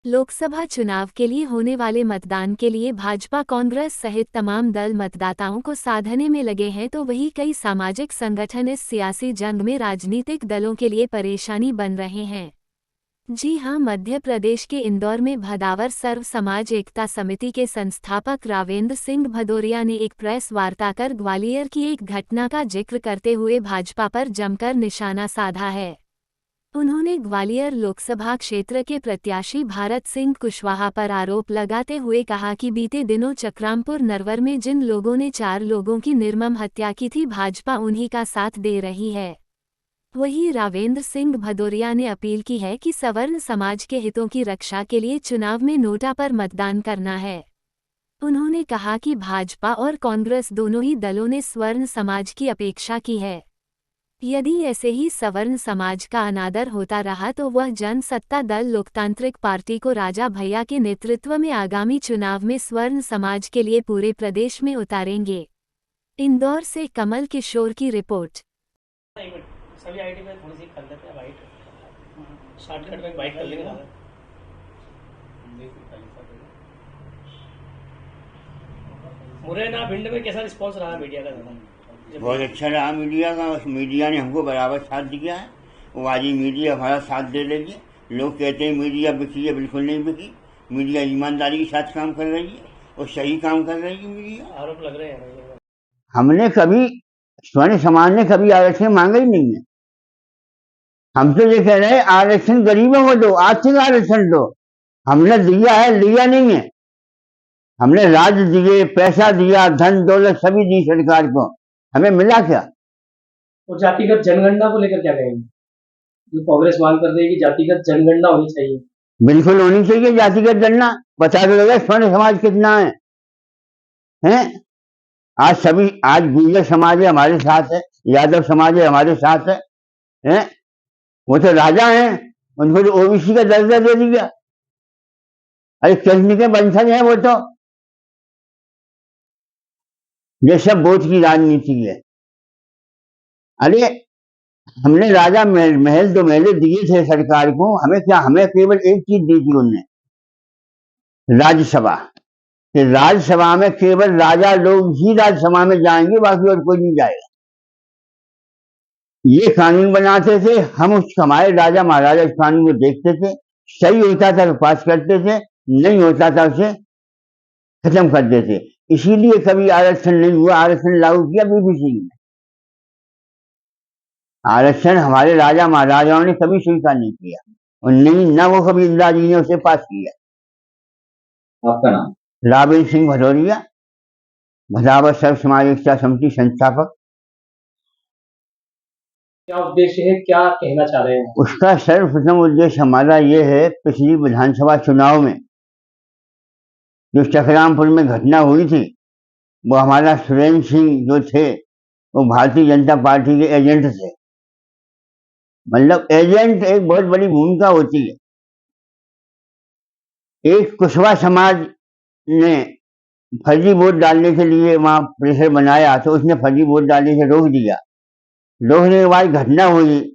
लोकसभा चुनाव के लिए होने वाले मतदान के लिए भाजपा कांग्रेस सहित तमाम दल मतदाताओं को साधने में लगे हैं, तो वहीं कई सामाजिक संगठन इस सियासी जंग में राजनीतिक दलों के लिए परेशानी बन रहे हैं। जी हां, मध्य प्रदेश के इंदौर में भदावर सर्व समाज एकता समिति के संस्थापक रावेंद्र सिंह भदौरिया ने एक प्रेस वार्ता कर ग्वालियर की एक घटना का जिक्र करते हुए भाजपा पर जमकर निशाना साधा है। उन्होंने ग्वालियर लोकसभा क्षेत्र के प्रत्याशी भारत सिंह कुशवाहा पर आरोप लगाते हुए कहा कि बीते दिनों चक्रामपुर नरवर में जिन लोगों ने 4 लोगों की निर्मम हत्या की थी, भाजपा उन्हीं का साथ दे रही है। वहीं रावेंद्र सिंह भदौरिया ने अपील की है कि सवर्ण समाज के हितों की रक्षा के लिए चुनाव में नोटा पर मतदान करना है। उन्होंने कहा कि भाजपा और कांग्रेस दोनों ही दलों ने स्वर्ण समाज की अपेक्षा की है। यदि ऐसे ही सवर्ण समाज का अनादर होता रहा तो वह जनसत्ता दल लोकतांत्रिक पार्टी को राजा भैया के नेतृत्व में आगामी चुनाव में स्वर्ण समाज के लिए पूरे प्रदेश में उतारेंगे। इंदौर से कमल किशोर की रिपोर्ट। सभी आईडी में थोड़ी सी कर देते हैं, वाइट शॉर्टकट में वाइट कर लेंगे। मुरैना भिंड में कैसा रिस्पांस रहा मीडिया का? बहुत अच्छा रहा मीडिया का। मीडिया ने हमको बराबर साथ दिया है। वो आज मीडिया हमारा साथ दे रही है। लोग कहते हैं मीडिया बिकी है, बिल्कुल नहीं बिकी। मीडिया ईमानदारी के साथ काम कर रही है और सही काम कर रही है मीडिया। आरोप लग रहे हैं हमने कभी स्वर्ण समाज ने कभी आरक्षण मांगा ही नहीं है। हम तो ये कह रहे हैं आरक्षण गरीबों को दो, आर्थिक आरक्षण दो। हमने दिया है, लिया नहीं है। हमने राज्य दिए, पैसा दिया, धन दौलत सभी दी सरकार को, हमें मिला क्या? और जातिगत जनगणना को लेकर क्या कहेंगे? जो कांग्रेस मांग कर रही है कि जातिगत जनगणना होनी चाहिए। बिल्कुल होनी चाहिए जातिगत जनगणना। बता दो लगे स्वर्ण समाज कितना है, हैं? आज गुर्जर समाज है हमारे साथ है, यादव समाज है हमारे साथ है, हैं? वो तो राजा हैं, उनको तो ओबीसी का दर्जा दे दिया। अरे कृष्ण के वंशज हैं वो तो। ये सब वोट की राजनीति है। अरे हमने राजा महल 2 महल दिए थे सरकार को। हमें क्या, हमें केवल एक चीज दी थी उनने, राज्यसभा। राज्यसभा में केवल राजा लोग ही राज्यसभा में जाएंगे, बाकी और कोई नहीं जाएगा। ये कानून बनाते थे, हम उस हमारे राजा महाराजा इस कानून को देखते थे, सही होता था तो पास करते थे, नहीं होता था उसे खत्म कर देते। इसीलिए कभी आरक्षण नहीं हुआ। आरक्षण लागू किया बीबीसी ने। आरक्षण हमारे राजा महाराजाओं ने कभी स्वीकार नहीं किया और नहीं न वो कभी इंदिरा जी ने उसे पास किया। आपका नाम? रावेंद्र सिंह भदौरिया, भदावर सर्व समाज एकता समिति संस्थापक। क्या उद्देश्य है, क्या कहना चाह रहे हैं? उसका सर्वप्रथम उद्देश्य हमारा ये है, पिछली विधानसभा चुनाव में जो चकरामपुर में घटना हुई थी, वो हमारा सुरेंद्र सिंह जो थे वो भारतीय जनता पार्टी के एजेंट थे। मतलब एजेंट एक बहुत बड़ी भूमिका होती है। एक कुशवाहा समाज ने फर्जी वोट डालने के लिए वहां प्रेशर बनाया, तो उसने फर्जी वोट डालने से रोक दिया। रोकने के बाद घटना हुई,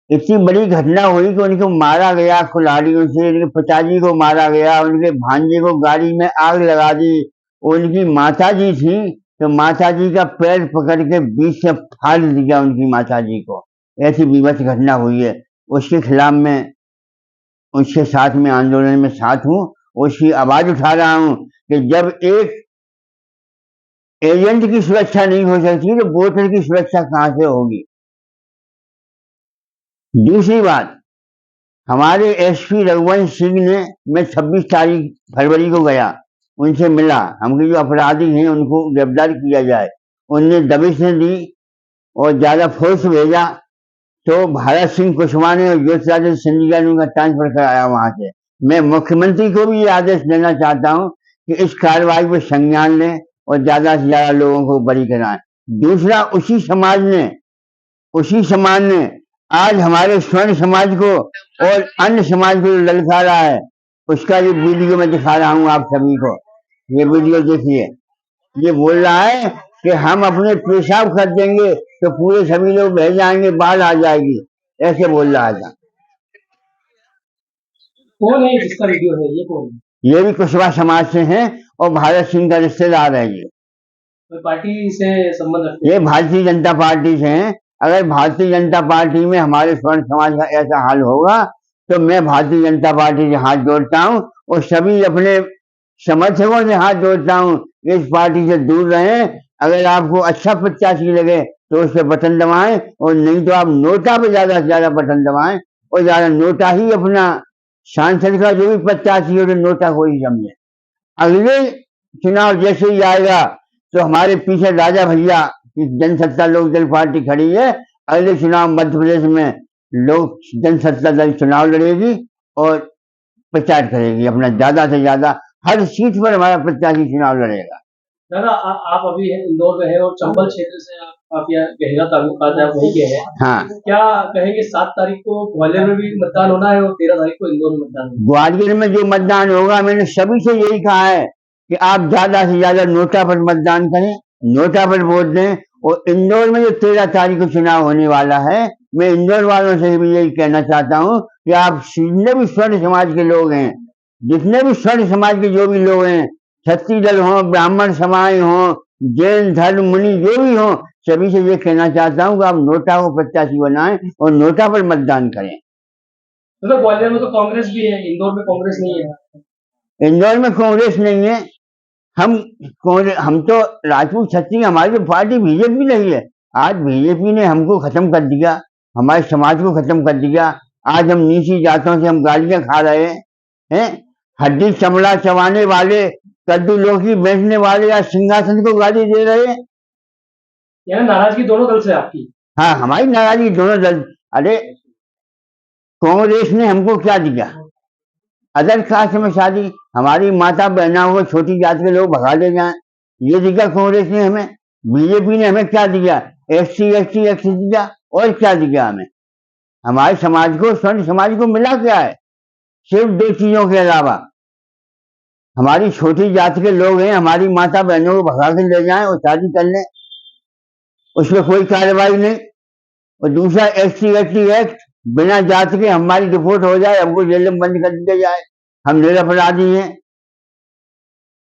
इतनी बड़ी घटना हुई कि उनको मारा गया कुल्हाड़ियों से, उनके पिताजी को मारा गया, उनके भांजे को गाड़ी में आग लगा दी। उनकी माता जी थी तो माता जी का पैर पकड़ के बीच से फाड़ दिया उनकी माता जी को। ऐसी विभत्स घटना हुई है। उसके खिलाफ मैं उसके साथ में आंदोलन में साथ हूँ। उसकी आवाज उठा रहा हूँ कि जब एक एजेंट की सुरक्षा नहीं हो सकती तो वोटर की सुरक्षा कहां से होगी? दूसरी बात, हमारे एसपी रघुवंश सिंह ने, मैं 26 फरवरी को गया, उनसे मिला, हमके जो अपराधी हैं उनको गिरफ्तार किया जाए। उनने दबिशें दी और ज्यादा फोर्स भेजा, तो भारत सिंह कुशवाहा ने और ज्योतिरादित्य सिंधिया ने उनका ट्रांसफर कराया वहां से। मैं मुख्यमंत्री को भी ये आदेश देना चाहता हूं कि इस कार्रवाई पर संज्ञान लें और ज्यादा से ज्यादा लोगों को बरी कराएं। दूसरा, उसी समाज ने आज हमारे स्वर्ण समाज को और अन्य समाज को ललकारा है। उसका ये वीडियो मैं दिखा रहा हूं आप सभी को। ये वीडियो देखिए। ये बोल रहा है कि हम अपने पेशाब कर देंगे तो पूरे सभी लोग बह जाएंगे, बाढ़ आ जाएगी, ऐसे बोल रहा था। कौन है जिसका वीडियो है, ये कौन है? ये भी कुशवाहा समाज से हैं और भारत सिंह का रिश्तेदार है। ये कोई पार्टी से संबंध रखते हैं? ये भारतीय जनता पार्टी से हैं। अगर भारतीय जनता पार्टी में हमारे स्वर्ण समाज का ऐसा हाल होगा तो मैं भारतीय जनता पार्टी से हाथ जोड़ता हूँ और सभी अपने समर्थकों से हाथ जोड़ता हूँ, इस पार्टी से दूर रहें। अगर आपको अच्छा प्रत्याशी लगे तो उस पर बटन दबाएं और नहीं तो आप नोटा पे ज्यादा से ज्यादा बटन दबाएं और ज्यादा नोटा ही अपना सांसद का जो भी प्रत्याशी हो तो नोटा को ही समझे। अगले चुनाव जैसे ही आएगा तो हमारे पीछे राजा भैया की जनसत्ता लोकदल पार्टी खड़ी है। अगले चुनाव मध्य प्रदेश में लोक जनसत्ता दल चुनाव लड़ेगी और प्रचार करेगी अपना ज्यादा से ज्यादा, हर सीट पर हमारा प्रत्याशी चुनाव लड़ेगा। दादा आप अभी इंदौर में हैं और चंबल क्षेत्र से आप यहाँ गहरा ताल्लुकात है, आप वहीं के हैं। हाँ, क्या कहेंगे 7 तारीख को ग्वालियर में भी मतदान होना है और 13 तारीख को इंदौर में मतदान होना ग्वालियर में जो मतदान होगा मैंने सभी से यही कहा है कि आप ज्यादा से ज्यादा नोटा पर मतदान करें, नोटा पर वोट दें। और इंदौर में जो 13 तारीख को चुनाव होने वाला है, मैं इंदौर वालों से भी यही कहना चाहता हूँ कि आप जितने भी स्वर्ण समाज के लोग हैं, जितने भी स्वर्ण समाज के जो भी लोग हैं, छत्ती दल हो, ब्राह्मण समाज हो, जैन धर्म मुनि जो भी हो, सभी से ये कहना चाहता हूँ कि आप नोटा को प्रत्याशी बनाएं और नोटा पर मतदान करें। है। तो ग्वालियर में तो कांग्रेस भी है, इंदौर में कांग्रेस नहीं है। इंदौर में कांग्रेस नहीं है। हम तो राजपूत क्षत्रिय, हमारी तो पार्टी बीजेपी नहीं है। आज बीजेपी ने हमको खत्म कर दिया, हमारे समाज को खत्म कर दिया। आज हम नीची जातों से हम गालियां खा रहे हैं। हड्डी चमड़ा चबाने वाले, कद्दू लौकी बेचने वाले आज सिंहासन को गाली दे रहे हैं। यहाँ नाराजगी दोनों दल से आपकी? हाँ, हमारी नाराजगी दोनों दल। अरे कांग्रेस ने हमको क्या दिया? अदर कास्ट में शादी, हमारी माता बहनों को छोटी जाति के लोग भगा ले जाए, ये दिया कांग्रेस ने हमें। बीजेपी ने हमें क्या दिया? SC ST दिया और क्या दिया हमें? हमारे समाज को, स्वर्ण समाज को मिला क्या है? सिर्फ 2 चीजों के अलावा। हमारी छोटी जाति के लोग हैं, हमारी माता बहनों को भगा के ले जाएं और शादी कर लें, उसमें कोई कार्रवाई नहीं। और दूसरा SC ST एक्ट, बिना जाति के हमारी रिपोर्ट हो जाए, हमको जेल में बंद कर दिया जाए, हम निरपराधी हैं।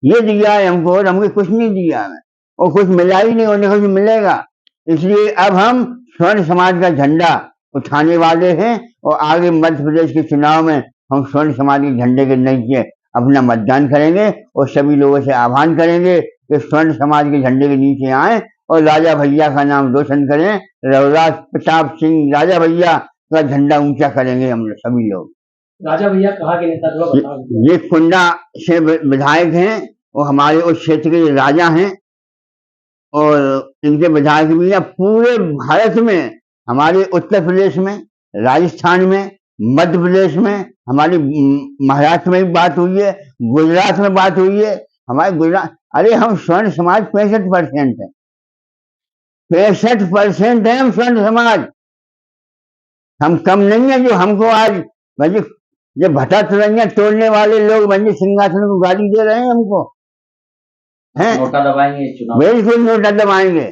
ये दिया है हमको और हमको कुछ नहीं दिया हमें, और कुछ मिला ही नहीं, उन्हें कुछ मिलेगा। इसलिए अब हम स्वर्ण समाज का झंडा उठाने वाले हैं और आगे मध्य प्रदेश के चुनाव में हम स्वर्ण समाज के झंडे के नीचे अपना मतदान करेंगे और सभी लोगों से आह्वान करेंगे कि स्वर्ण समाज के झंडे के नीचे आए और राजा भैया का नाम रोशन करें। रघुराज प्रताप सिंह राजा भैया का झंडा ऊंचा करेंगे हम सभी लोग। राजा भैया कहाँ के नेता, थोड़ा बताओ। ये कुंडा से विधायक हैं और हमारे उस क्षेत्र के राजा हैं और इनके विधायक भी हैं। पूरे भारत में, हमारे उत्तर प्रदेश में, राजस्थान में, मध्य प्रदेश में, हमारी महाराष्ट्र में भी बात हुई है, गुजरात में बात हुई है। हमारे गुजरात, अरे हम स्वर्ण समाज 65% है, 65% है हम स्वर्ण समाज। हम कम नहीं है जो हमको आज भाई ये भटा तुरंगियां तोड़ने वाले लोग भाई सिंहासन को गाली दे रहे हैं हमको, हैं? नोटा दबाएंगे चुनाव, बिल्कुल नोटा दबाएंगे।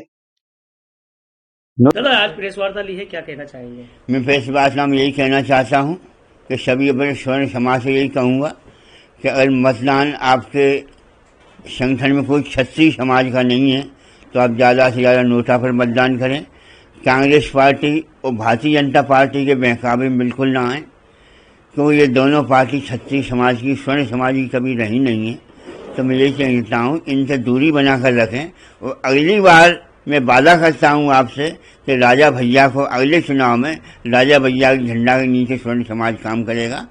दादा आज प्रेस वार्ता ली है, क्या कहना चाहेंगे? मैं प्रेस वार्ता में यही कहना चाहता हूँ कि सभी अपने स्वर्ण समाज से यही कहूँगा कि अगर मतदान आपके संगठन में कोई क्षत्रिय समाज का नहीं है तो आप ज़्यादा से ज़्यादा नोटा पर मतदान करें। कांग्रेस पार्टी और भारतीय जनता पार्टी के बहकावे में बिल्कुल ना आए, क्योंकि ये दोनों पार्टी क्षत्रिय समाज की, स्वर्ण समाज की कभी रही नहीं है। तो मैं यही कहता हूँ इनसे दूरी बनाकर रखें। और अगली बार मैं वादा करता हूँ आपसे कि राजा भैया को अगले चुनाव में राजा भैया के झंडा के नीचे स्वर्ण समाज काम करेगा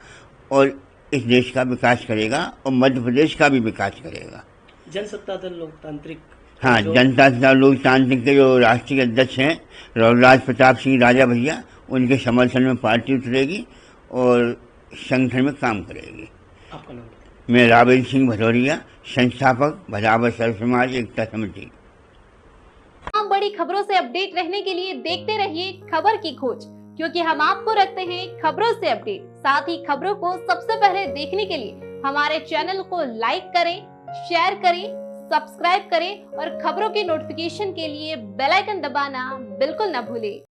और इस देश का विकास करेगा और मध्य प्रदेश का भी विकास करेगा। जनसत्ता दल लोकतांत्रिक, हाँ, जनता दल लोकतांत्रिक के जो राष्ट्रीय अध्यक्ष हैं रघुराज प्रताप सिंह राजा भैया, उनके समर्थन में पार्टी उतरेगी और संगठन में काम करेगी। आपका नाम? मैं राबेल सिंह भदौरिया, संस्थापक बराबर सर्व समाज एकता समिति। तमाम बड़ी खबरों से अपडेट रहने के लिए देखते रहिए खबर की खोज, क्योंकि हम आपको रखते हैं खबरों से अपडेट। साथ ही खबरों को सबसे पहले देखने के लिए हमारे चैनल को लाइक करें, शेयर करें, सब्सक्राइब करें और खबरों के नोटिफिकेशन के लिए बेल आइकन दबाना बिल्कुल न भूलें।